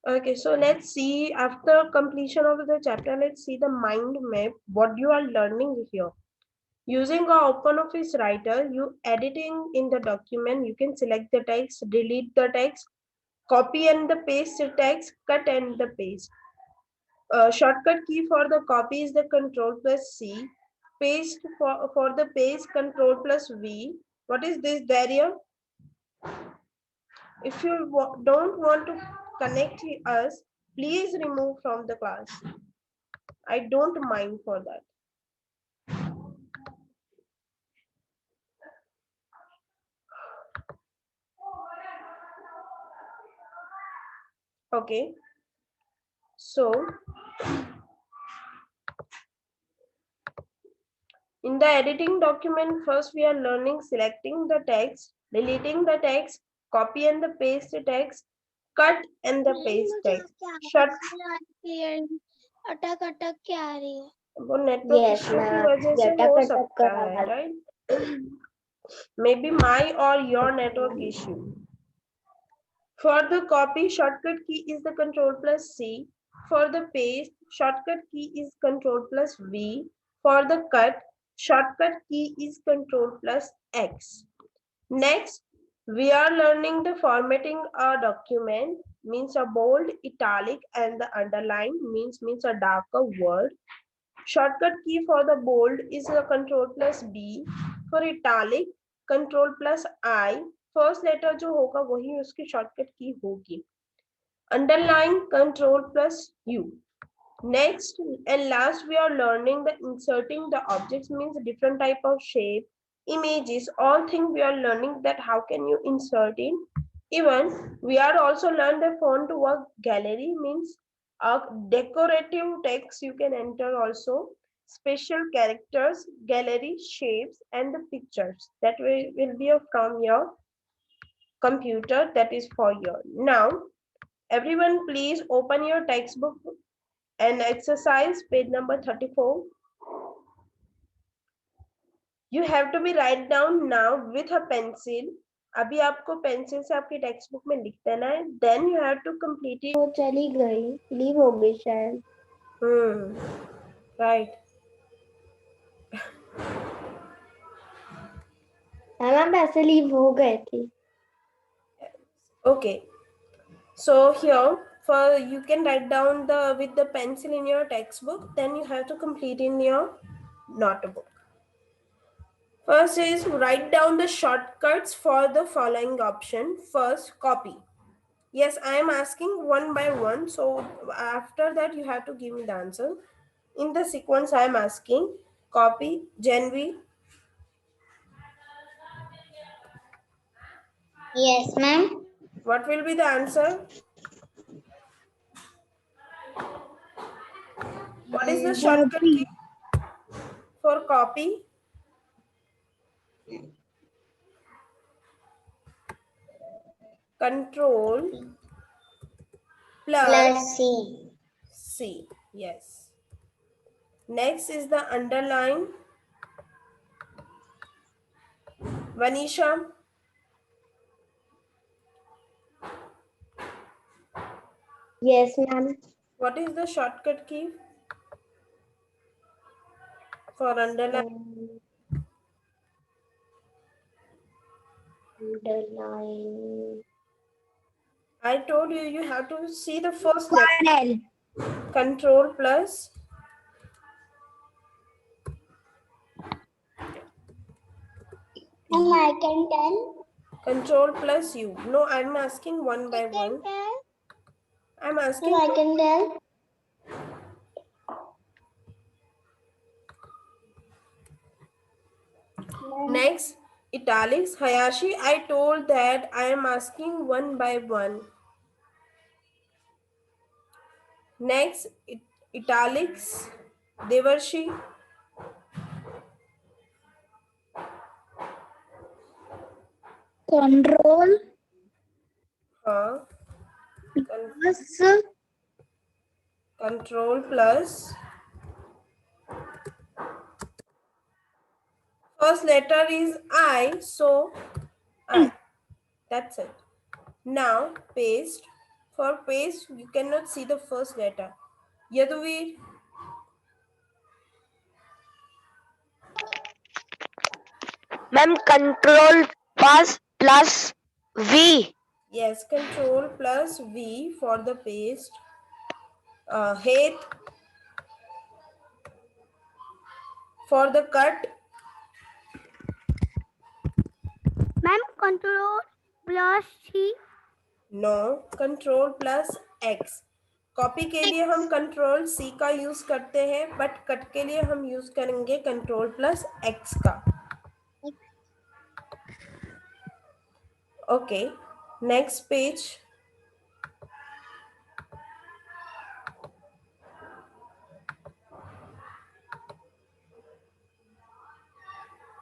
Okay, so let's see after completion of the chapter, let's see the mind map, what you are learning here. Using a OpenOffice writer, you editing in the document, you can select the text, delete the text, copy and the paste the text, cut and the paste. Shortcut key for the copy is the Control plus C. Paste for the paste, Control plus V. What is this barrier? If you don't want to connect us, please remove from the class. I don't mind for that. Okay. So in the editing document, first we are learning selecting the text, deleting the text, copy and the paste the text, cut and the paste text. Shut अटक अटक के आ रही है. वो network issue की वजह से हो सकता है, राइट? मे बी माई और your network issue. For the copy, shortcut key is the Control plus C. For the paste, shortcut key is Control plus V. For the cut, shortcut key is Control plus X. Next, we are learning the formatting a document, means a bold, italic, and the underline means a darker word. Shortcut key for the bold is a Control plus B. For italic, Control plus I. First letter जो होगा वही उसकी shortcut key होगी. Underline, Control plus U. Next and last, we are learning the inserting the objects, means different type of shape, images, all things we are learning that how can you insert in. Even we are also learn the font work gallery, means a decorative text you can enter also, special characters, gallery, shapes, and the pictures that will be from your computer, that is for your. Now everyone please open your textbook and exercise page number 34. You have to be write down now with a pencil. अभी आपको pencil से आपकी text book में लिख देना है. Then you have to complete it. वो चली गई, लीव हो गई शायद. Right. मैम वैसे लीव हो गए थी. Okay. So here for you can write down the with the pencil in your textbook. Then you have to complete in your notebook. First is write down the shortcuts for the following option. First, copy. Yes, I am asking one by one. So after that, you have to give me the answer. In the sequence, I am asking copy, Genvi. Yes, ma'am. What will be the answer? What is the shortcut key for copy? Control plus C. C. Yes. Next is the underline. Vanisha. Yes, ma'am. What is the shortcut key for underline? Underline. I told you you have to see the first letter. Control plus I can tell. Control plus U. No, I'm asking one by one. I'm asking. I can tell. Next, italics. Hayashi, I told that I am asking one by one. Next, italics. Devarshi. Control. Control plus. First letter is I, so I. That's it. Now paste. For paste, you cannot see the first letter. Yaduvir? Ma'am, control plus V. Yes, control plus V for the paste. Height for the cut. Ma'am, control plus C. No, control plus x. Copy के लिए हम control C का use करते हैं, but cut के लिए हम use करेंगे कंट्रोल प्लस एक्स का. Okay, next page.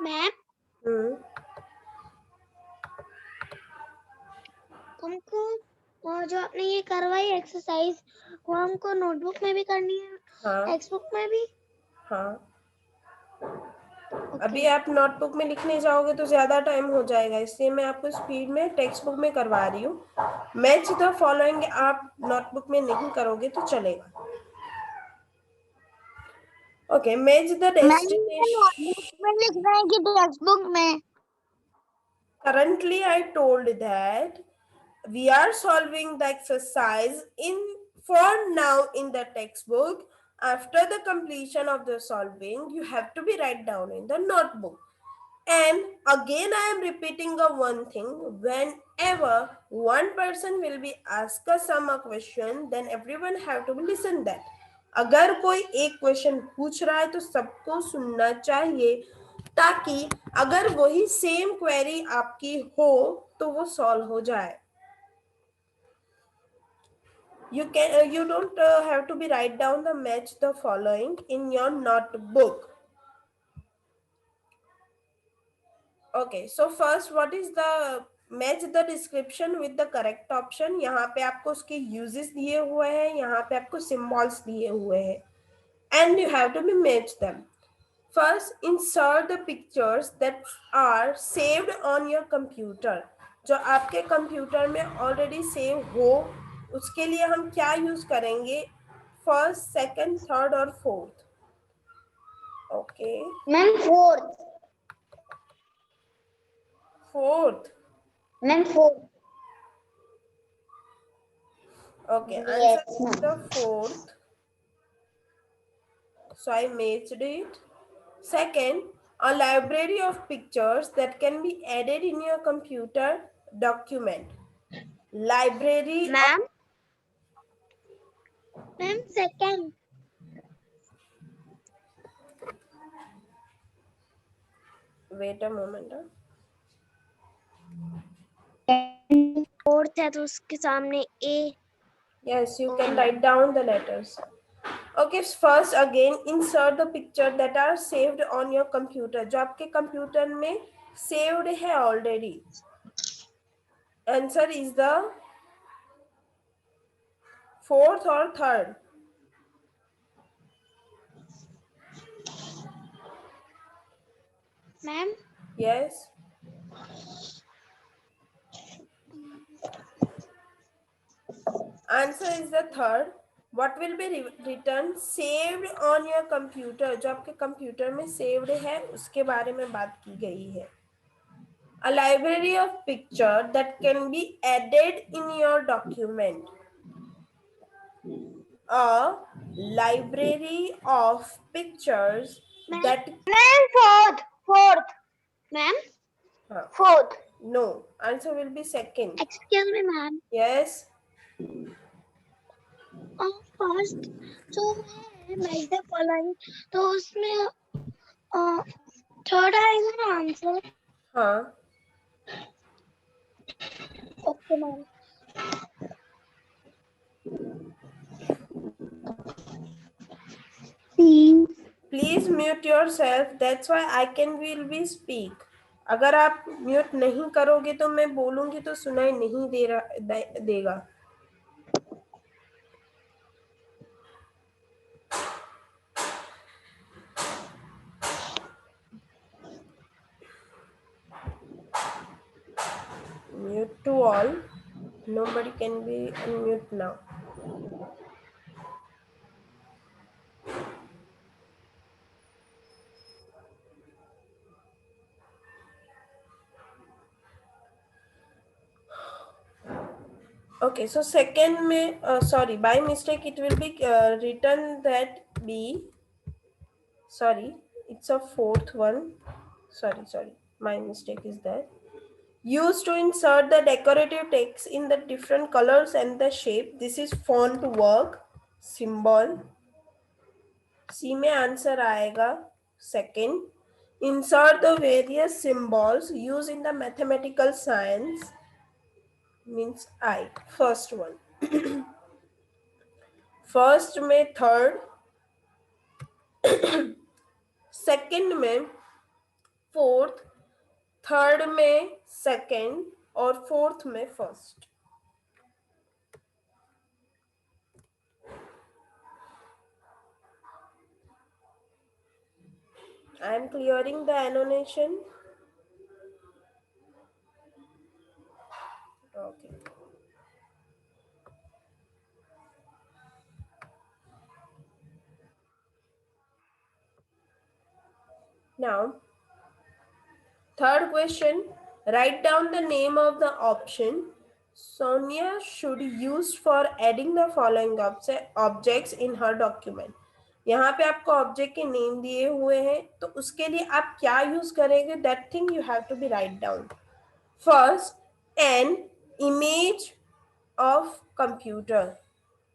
मैम, हमको जो आपने ये करवाई एक्सरसाइज वो हमको नोटबुक में भी करनी है, हाँ टेक्स्ट बुक में भी. हाँ. अभी आप नोटबुक में लिखने जाओगे तो ज्यादा टाइम हो जाएगा, इसलिए मैं आपको स्पीड में टेक्स्ट बुक में करवा रही हूँ. मैच द फॉलोइंग आप नोटबुक में नहीं करोगे तो चलेगा. Okay, match the destination. Notebook में लिखना है कि टेक्स्ट बुक में? Currently, I told that we are solving the exercise in for now in the textbook. After the completion of the solving, you have to be write down in the notebook. And again, I am repeating the one thing. Whenever one person will be asked a some a question, then everyone have to listen that. अगर कोई एक question पूछ रहा है तो सबको सुनना चाहिए, ताकि अगर वही सेम क्वेरी आपकी हो तो वो सॉल्व हो जाए. You don't have to be write down the match the following in your notebook. Okay, so first what is the match the description with the correct option. यहाँ पे आपको उसके uses दिए हुए हैं, यहाँ पे आपको symbols दिए हुए हैं, and you have to be match them. First, insert the pictures that are saved on your computer. जो आपके कंप्यूटर में ऑलरेडी सेव हो, उसके लिए हम क्या यूज करेंगे? फर्स्ट, सेकंड, थर्ड और fourth. Okay, ma'am fourth. Fourth. Ma'am fourth. Okay, answer is the fourth. So I matched it. Second, a library of pictures that can be added in your computer document. Library. Ma'am, ma'am second. Wait a moment. Fourth है तो उसके सामने ए. Yes, you can write down the letters. Okay, first again insert the picture that are saved on your computer. जो आपके computer में saved है already. Answer is the fourth or third. Ma'am, Yes. Answer is the third. What will be written? Saved on your computer. जो आपके computer में saved है उसके बारे में बात की गई है. A library of picture that can be added in your document. A library of pictures that. Ma'am fourth. Ma'am fourth. No, answer will be second. Excuse me ma'am. Yes. First जो है मैच द फॉलोइंग, तो उसमें third आएगा ना answer? हाँ. Okay ma'am. Please mute yourself. That's why I can will be speak. अगर आप mute नहीं करोगे तो मैं बोलूंगी तो सुनाई नहीं देगा. Mute to all. Nobody can be unmute now. Okay, so second may sorry, by mistake it will be written that B. Sorry, it's a fourth one. Sorry, my mistake is that. Used to insert the decorative text in the different colors and the shape. This is font work symbol. C में answer आएगा second. Insert the various symbols used in the mathematical science means I. First one. First में third, second में fourth, third में second और fourth में first. I am clearing the annotation. Okay. Now, third question, write down the name of the option Sonia should use for adding the following objects in her document. यहाँ पे आपको object के name दिए हुए हैं तो उसके लिए आप क्या यूज करेंगे that thing you have to be write down. First an image of computer.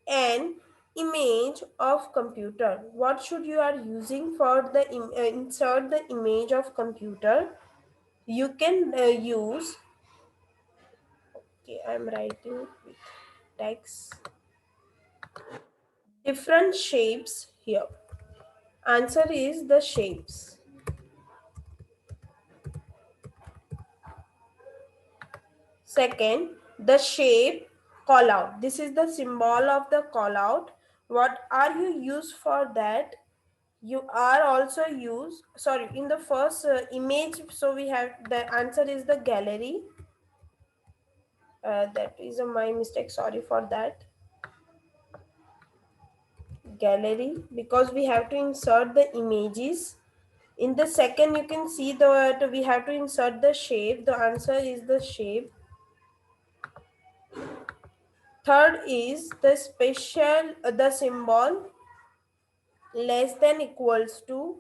An image of computer. What should you are using for the insert the image of computer? You can use. Okay, I'm writing with text. Different shapes here. Answer is the shapes. Second, the shape call out. This is the symbol of the call out. What are you used for that? You are also used, sorry, in the first image, so we have the answer is the gallery. That is my mistake, sorry for that. Gallery, because we have to insert the images. In the second, you can see that we have to insert the shape. The answer is the shape. Third is the special, the symbol less than equals to.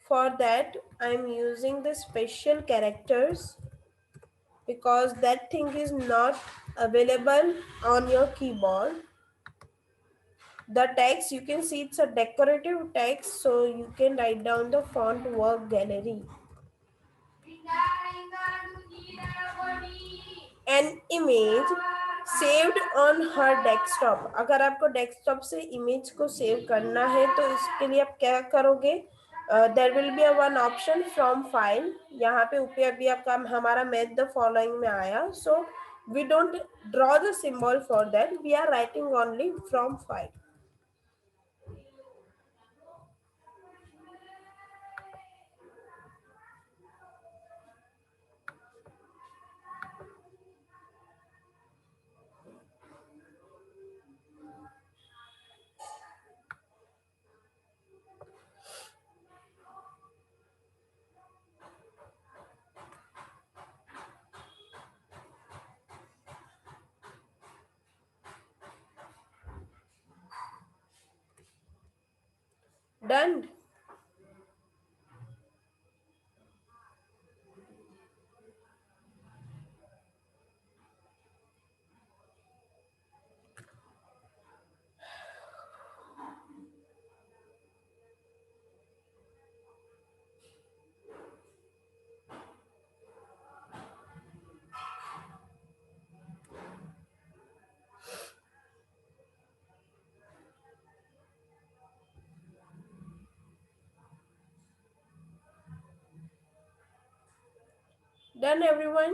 For that, I'm using the special characters because that thing is not available on your keyboard. The text, you can see it's a decorative text, so you can write down the font work gallery. An image saved on her desktop. अगर आपको desktop से image को save करना है तो इसके लिए आप क्या करोगे? There will be one option from file. यहाँ पे ऊपर अभी आपका हमारा मेथ द फॉलोइंग में आया. सो we don't draw the symbol for that. We are writing only from file. Done. Done, everyone?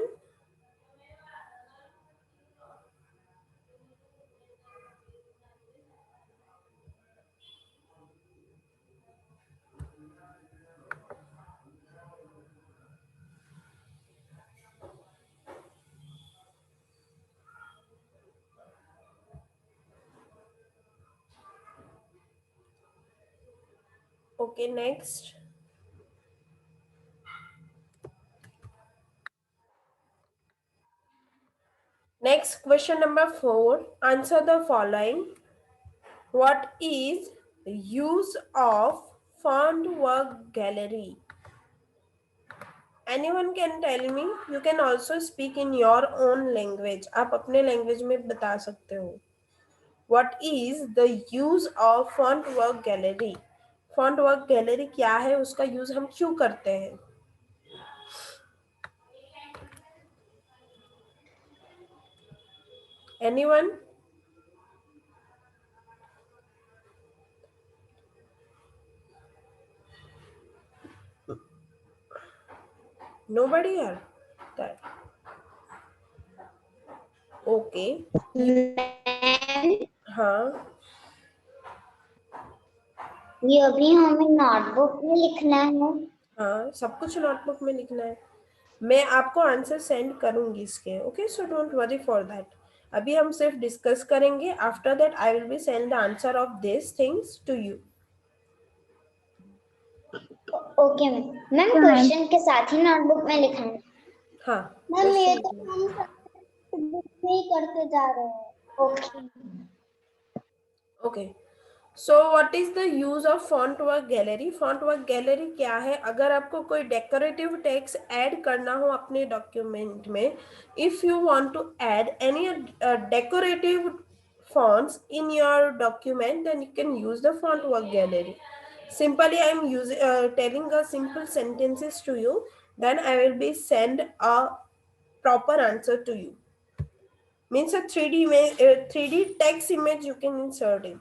Okay, next. Next, question number 4. Answer the following. What is the use of font work gallery? Anyone can tell me. You can also speak in your own language. आप अपने language में बता सकते हो. What is the use of font work gallery? Font work gallery क्या है, उसका use हम क्यों करते हैं? Anyone? Nobody here? That. Okay. Ma'am हाँ. ये अभी हमें नोटबुक में लिखना है। हाँ, सब कुछ नोटबुक में लिखना है. मैं आपको आंसर सेंड करूंगी इसके. Okay, so don't worry for that. अभी हम सिर्फ डिस्कस करेंगे. After that I will be send the answer of this things to you. Okay ma'am question के साथ ही नोटबुक में लिखना है। हाँ. मैम ये तो question. हम बुक में ही करते जा रहे हैं। Okay okay. So what is the use of font work gallery? Font work gallery क्या है? अगर आपको कोई डेकोरेटिव टेक्स्ट ऐड करना हो अपने डॉक्यूमेंट में, if you want to add any decorative fonts in your document, then you can use the font work gallery. Simply I am using telling a simple sentences to you, then I will be send a proper answer to you. Means a 3D image, 3D text image you can insert in.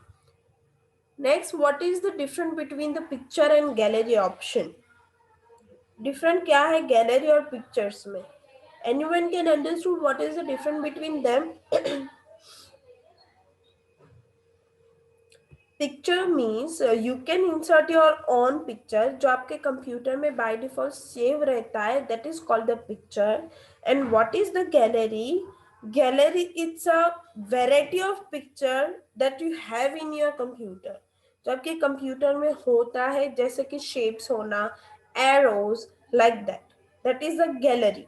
Next, what is the difference between the picture and gallery option? Different क्या है gallery और pictures में? Anyone can understood what is the difference between them? Picture means you can insert your own picture जो आपके computer में by default save रहता है, that is called the picture. And what is the gallery? Gallery, it's a variety of picture that you have in your computer. जो आपके computer में होता है, जैसे कि shapes होना, arrows, like that. That is the gallery.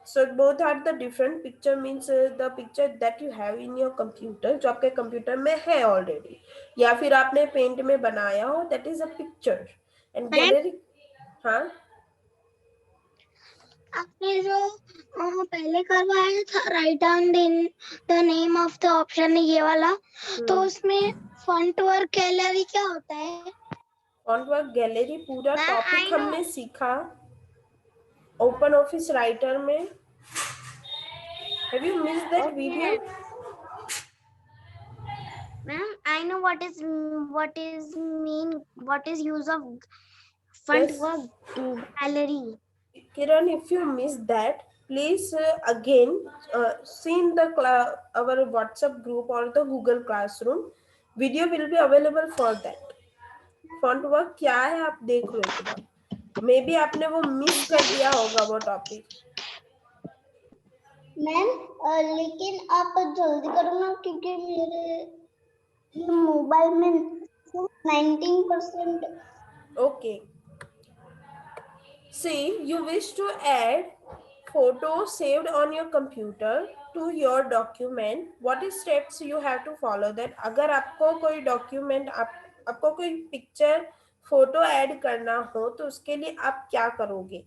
So both are the different. Picture means the picture that you have in your computer, जो आपके कंप्यूटर में है already, या फिर आपने पेंट में बनाया हो, that is a picture. And ma'am gallery, हाँ. आपने जो पहले करवाया था write down the name of the option ये वाला, तो उसमें फॉन्ट वर्क गैलरी क्या होता है? फॉन्ट वर्क गैलरी पूरा मैम टॉपिक आई नो हमने सीखा ओपन ऑफिस राइटर में. Have you missed that video? Ma'am I know what is use of font Yes. work gallery. Kiran, if you missed that, please again see in the our WhatsApp group or the Google Classroom. Video will be available for that. Font work क्या है आप देख लो एक बार. May be आपने वो miss कर दिया होगा वो टॉपिक. मैम लेकिन आप जल्दी करो ना, क्योंकि मेरे मोबाइल में 19%. Okay. See, you wish to add photo saved on your computer to your document. What is steps you have to follow that? अगर आपको कोई document आपको कोई picture photo add करना हो तो उसके लिए आप क्या करोगे?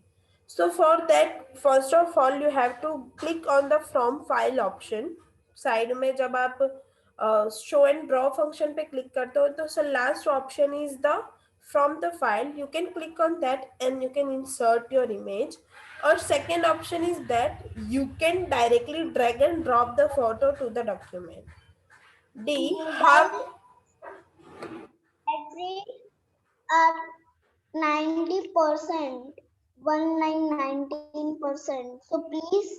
So for that, first of all, you have to click on the from file option. Side में जब आप show and draw function पे click करते हो तो so last option is the from the file. You can click on that and you can insert your image. Or second option is that you can directly drag and drop the photo to the document. D, how? Battery at 90%, 19%. So please.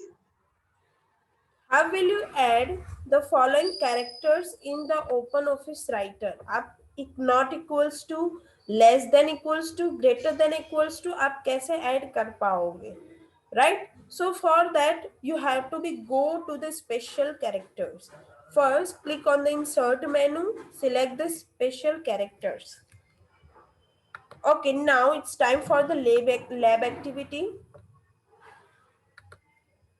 How will you add the following characters in the open office writer? आप not equals to, less than equals to, greater than equals to आप कैसे add कर पाओगे? Right? So for that you have to be go to the special characters. First click on the insert menu, select the special characters. Okay, now it's time for the lab activity.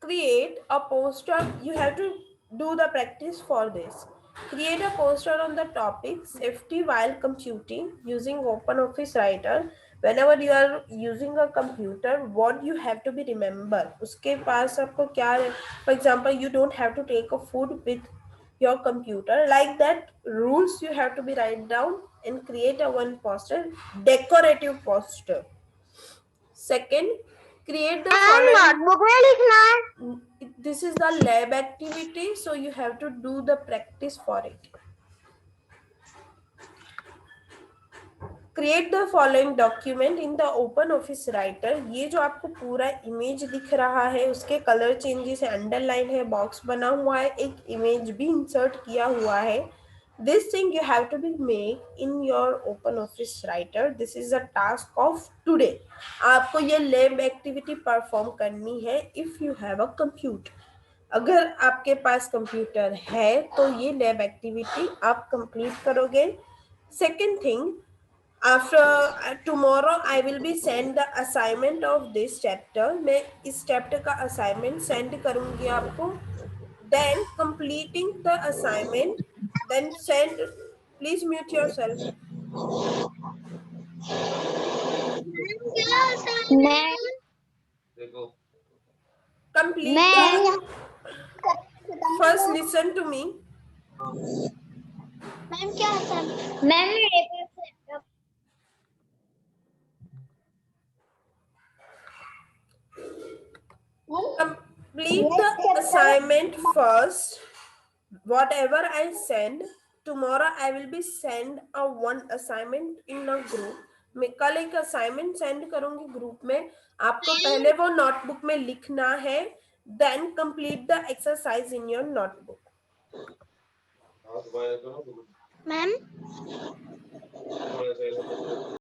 Create a poster. You have to do the practice for this. Create a poster on the topic safety while computing using OpenOffice Writer. Whenever you are using a computer, what you have to be remember, उसके पास आपको क्या, for example, you don't have to take a food with your computer. Like that rules you have to be write down and create a one poster, decorative poster. Second, create the following. Notebook में लिखना है. This is the lab activity, so you have to do the practice for it. Create the following document in the OpenOffice Writer. ये जो आपको पूरा image दिख रहा है उसके कलर चेंजेस है, अंडरलाइन है, बॉक्स बना हुआ है, एक इमेज भी इंसर्ट किया हुआ है. This thing you have to be make in your OpenOffice Writer. This is the task of today. आपको ये lab activity perform करनी है if you have a computer. अगर आपके पास कंप्यूटर है तो ये लैब एक्टिविटी आप कंप्लीट करोगे. Second thing, after tomorrow I will be send the assignment of this chapter. मैं इस चैप्टर का असाइनमेंट सेंड करूंगी आपको. Then completing the assignment, then send. Please mute yourself. मैं complete. First listen to me. Ma'am क्या ma'am Complete the assignment first. Whatever I send, tomorrow I will be send a one assignment in a group. मैं कल एक assignment send करूंगी group में. आपको पहले वो नोटबुक में लिखना है. Then complete the exercise in your notebook. Ma'am